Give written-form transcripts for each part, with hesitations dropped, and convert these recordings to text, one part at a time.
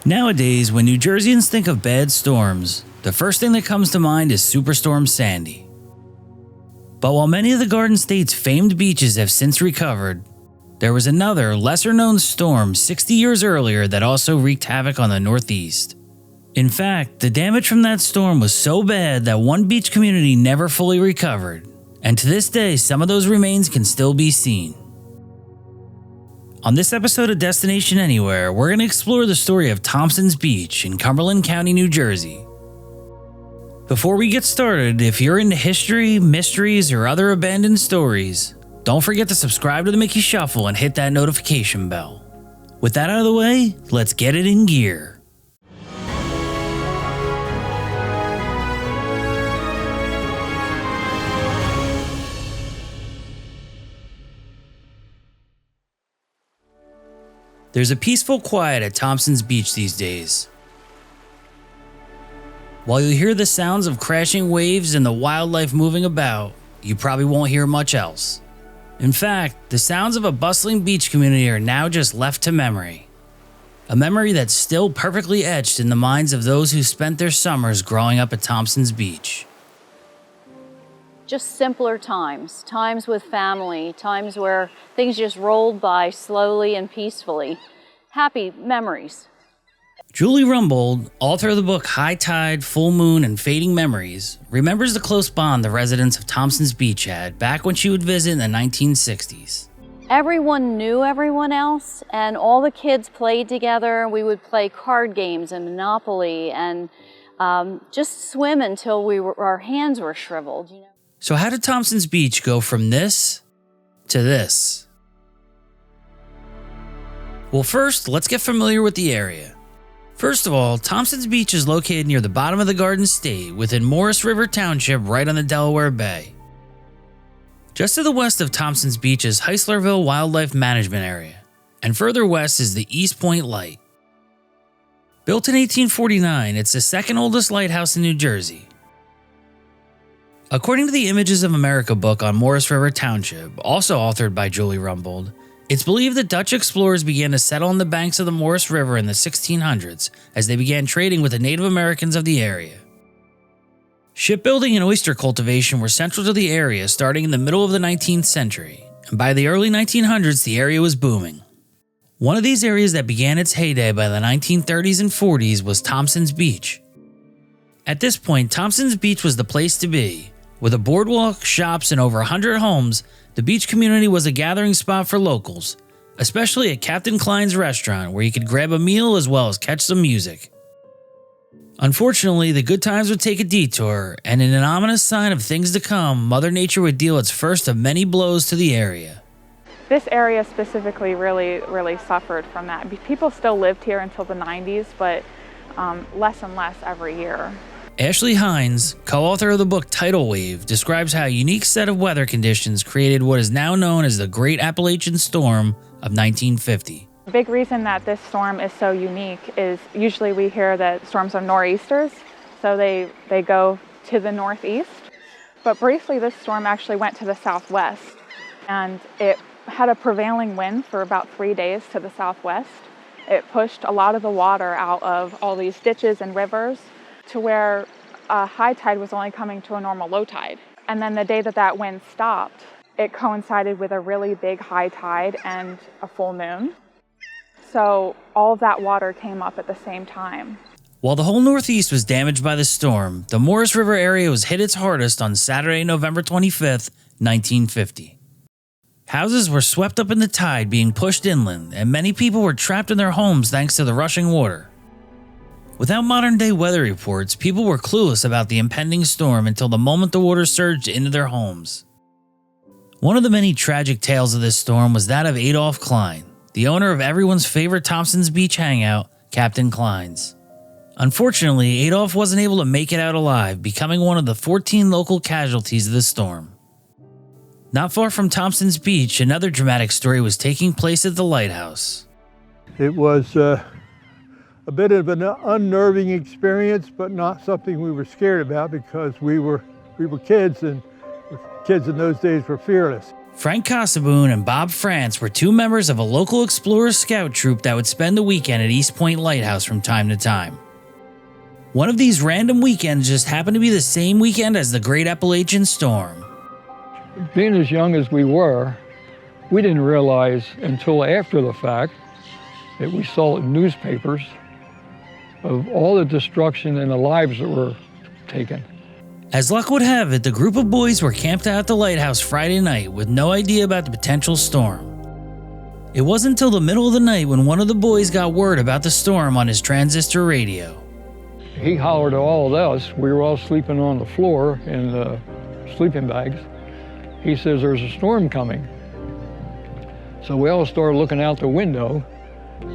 Nowadays, when New Jerseyans think of bad storms, the first thing that comes to mind is Superstorm Sandy. But while many of the Garden State's famed beaches have since recovered, there was another, lesser-known storm 60 years earlier that also wreaked havoc on the Northeast. In fact, the damage from that storm was so bad that one beach community never fully recovered, and to this day, some of those remains can still be seen. On this episode of Destination Anywhere, we're going to explore the story of Thompsons Beach in Cumberland County, New Jersey. Before we get started, if you're into history, mysteries, or other abandoned stories, don't forget to subscribe to the Mickey Shuffle and hit that notification bell. With that out of the way, let's get it in gear. There's a peaceful quiet at Thompsons Beach these days. While you hear the sounds of crashing waves and the wildlife moving about, you probably won't hear much else. In fact, the sounds of a bustling beach community are now just left to memory. A memory that's still perfectly etched in the minds of those who spent their summers growing up at Thompsons Beach. Just simpler times, times with family, times where things just rolled by slowly and peacefully. Happy memories. Julie Rumbold, author of the book High Tide, Full Moon, and Fading Memories, remembers the close bond the residents of Thompsons Beach had back when she would visit in the 1960s. Everyone knew everyone else, and all the kids played together. We would play card games and Monopoly and just swim until our hands were shriveled. So how did Thompsons Beach go from this to this? Well, first, let's get familiar with the area. First of all, Thompsons Beach is located near the bottom of the Garden State within Morris River Township right on the Delaware Bay. Just to the west of Thompsons Beach is Heislerville Wildlife Management Area, and further west is the East Point Light. Built in 1849, it's the second oldest lighthouse in New Jersey. According to the Images of America book on Morris River Township, also authored by Julie Rumbold, it's believed that Dutch explorers began to settle on the banks of the Morris River in the 1600s as they began trading with the Native Americans of the area. Shipbuilding and oyster cultivation were central to the area starting in the middle of the 19th century, and by the early 1900s the area was booming. One of these areas that began its heyday by the 1930s and 40s was Thompsons Beach. At this point, Thompsons Beach was the place to be. With a boardwalk, shops, and over 100 homes, the beach community was a gathering spot for locals, especially at Captain Klein's restaurant where you could grab a meal as well as catch some music. Unfortunately, the good times would take a detour, and in an ominous sign of things to come, Mother Nature would deal its first of many blows to the area. This area specifically really suffered from that. People still lived here until the 90s, but less and less every year. Ashley Hines, co-author of the book Tidal Wave, describes how a unique set of weather conditions created what is now known as the Great Appalachian Storm of 1950. The big reason that this storm is so unique is usually we hear that storms are nor'easters, so they go to the northeast. But briefly, this storm actually went to the southwest, and it had a prevailing wind for about 3 days to the southwest. It pushed a lot of the water out of all these ditches and rivers to where a high tide was only coming to a normal low tide. And then the day that wind stopped, it coincided with a really big high tide and a full moon. So all of that water came up at the same time. While the whole Northeast was damaged by the storm, the Morris River area was hit its hardest on Saturday, November 25th, 1950. Houses were swept up in the tide being pushed inland, and many people were trapped in their homes thanks to the rushing water. Without modern-day weather reports, people were clueless about the impending storm until the moment the water surged into their homes. One of the many tragic tales of this storm was that of Adolph Klein, the owner of everyone's favorite Thompsons Beach hangout, Captain Klein's. Unfortunately, Adolph wasn't able to make it out alive, becoming one of the 14 local casualties of the storm. Not far from Thompsons Beach, another dramatic story was taking place at the lighthouse. It was a bit of an unnerving experience, but not something we were scared about because we were kids, and kids in those days were fearless. Frank Cossaboon and Bob Frantz were two members of a local Explorers Scout troop that would spend the weekend at East Point Lighthouse from time to time. One of these random weekends just happened to be the same weekend as the Great Appalachian Storm. Being as young as we were, we didn't realize until after the fact that we saw in newspapers of all the destruction and the lives that were taken. As luck would have it, the group of boys were camped out at the lighthouse Friday night with no idea about the potential storm. It wasn't until the middle of the night when one of the boys got word about the storm on his transistor radio. He hollered to all of us. We were all sleeping on the floor in the sleeping bags. He says, "There's a storm coming." So we all started looking out the window,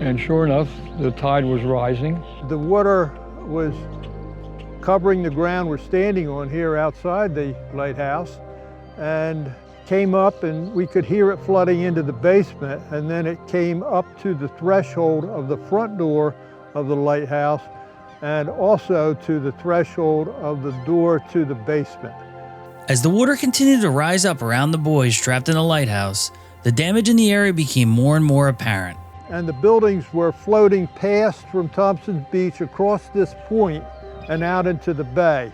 and sure enough, the tide was rising. The water was covering the ground we're standing on here outside the lighthouse, and came up, and we could hear it flooding into the basement, and then it came up to the threshold of the front door of the lighthouse and also to the threshold of the door to the basement. As the water continued to rise up around the boys trapped in the lighthouse, the damage in the area became more and more apparent. And the buildings were floating past from Thompsons Beach across this point and out into the bay,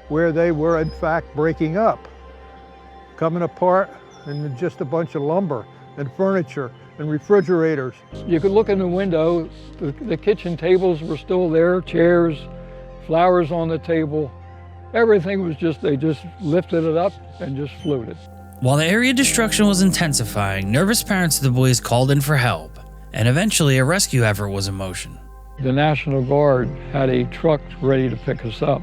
where they were in fact breaking up, coming apart, and just a bunch of lumber and furniture and refrigerators. You could look in the window, the kitchen tables were still there, chairs, flowers on the table. Everything was just, they just lifted it up and just floated. While the area destruction was intensifying, nervous parents of the boys called in for help, and eventually a rescue effort was in motion. The National Guard had a truck ready to pick us up,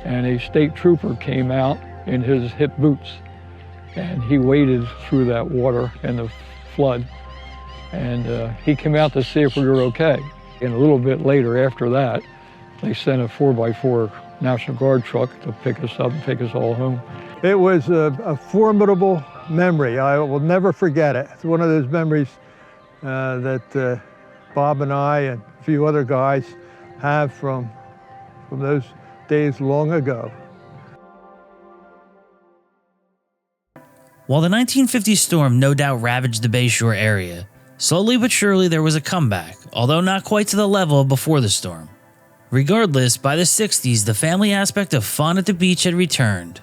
and a state trooper came out in his hip boots, and he waded through that water and the flood, and he came out to see if we were okay. And a little bit later after that, they sent a 4x4 National Guard truck to pick us up and take us all home. It was a formidable memory. I will never forget it. It's one of those memories that Bob and I and a few other guys have from those days long ago. While the 1950 storm no doubt ravaged the Bayshore area, slowly but surely there was a comeback, although not quite to the level of before the storm. Regardless, by the 60s, the family aspect of fun at the beach had returned.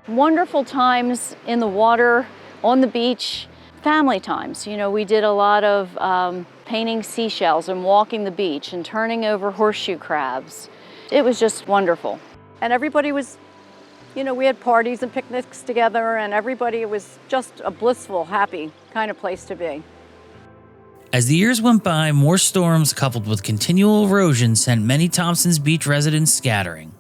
Wonderful times in the water, on the beach, family times. You know, we did a lot of painting seashells and walking the beach and turning over horseshoe crabs. It was just wonderful. And everybody was, you know, we had parties and picnics together, and it was just a blissful, happy kind of place to be. As the years went by, more storms coupled with continual erosion sent many Thompsons Beach residents scattering.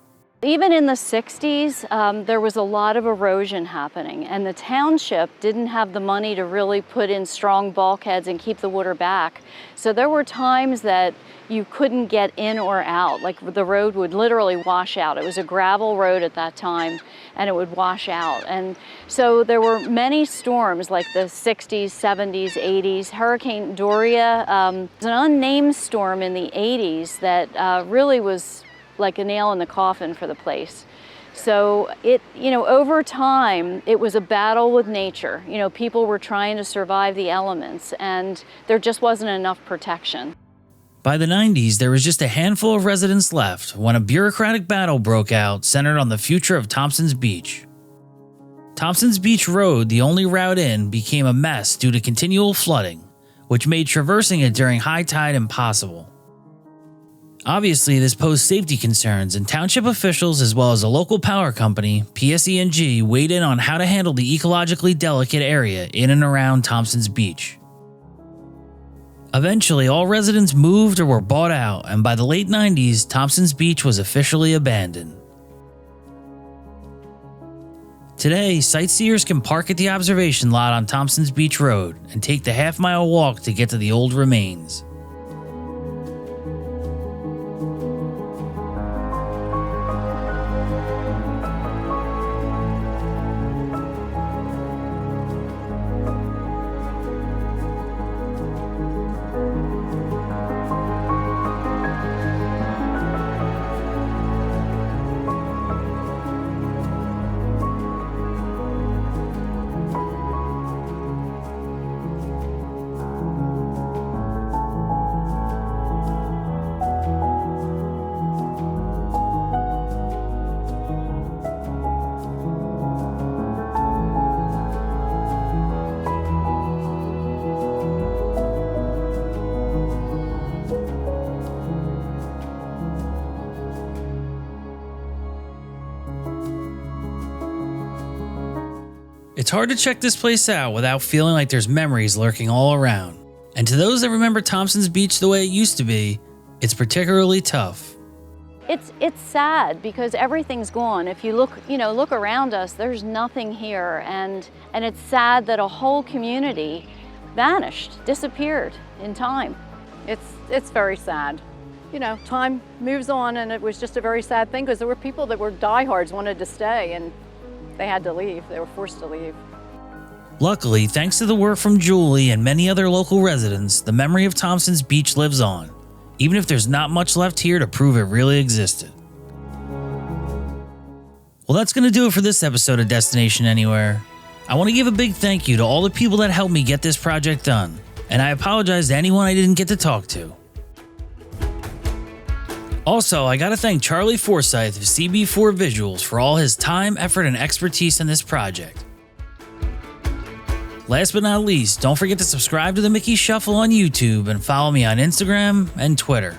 Even in the 60s, there was a lot of erosion happening, and the township didn't have the money to really put in strong bulkheads and keep the water back. So there were times that you couldn't get in or out, like the road would literally wash out. It was a gravel road at that time, and it would wash out. And so there were many storms like the 60s, 70s, 80s. Hurricane Doria was an unnamed storm in the 80s that really was like a nail in the coffin for the place. So over time, it was a battle with nature. You know, people were trying to survive the elements, and there just wasn't enough protection. By the 90s, there was just a handful of residents left when a bureaucratic battle broke out centered on the future of Thompsons Beach. Thompsons Beach Road, the only route in, became a mess due to continual flooding, which made traversing it during high tide impossible. Obviously, this posed safety concerns, and township officials as well as a local power company, PSE&G, weighed in on how to handle the ecologically delicate area in and around Thompsons Beach. Eventually, all residents moved or were bought out, and by the late 90s, Thompsons Beach was officially abandoned. Today, sightseers can park at the observation lot on Thompsons Beach Road and take the half-mile walk to get to the old remains. It's hard to check this place out without feeling like there's memories lurking all around. And to those that remember Thompsons Beach the way it used to be, it's particularly tough. It's sad because everything's gone. If you look around us, there's nothing here, and it's sad that a whole community vanished, disappeared in time. It's very sad. You know, time moves on, and it was just a very sad thing because there were people that were diehards, wanted to stay, and they had to leave. They were forced to leave. Luckily, thanks to the work from Julie and many other local residents, the memory of Thompsons Beach lives on, even if there's not much left here to prove it really existed. Well, that's going to do it for this episode of Destination Anywhere. I want to give a big thank you to all the people that helped me get this project done, and I apologize to anyone I didn't get to talk to. Also, I gotta thank Charlie Forsyth of CB4 Visuals for all his time, effort, and expertise in this project. Last but not least, don't forget to subscribe to the Mickey Shuffle on YouTube and follow me on Instagram and Twitter.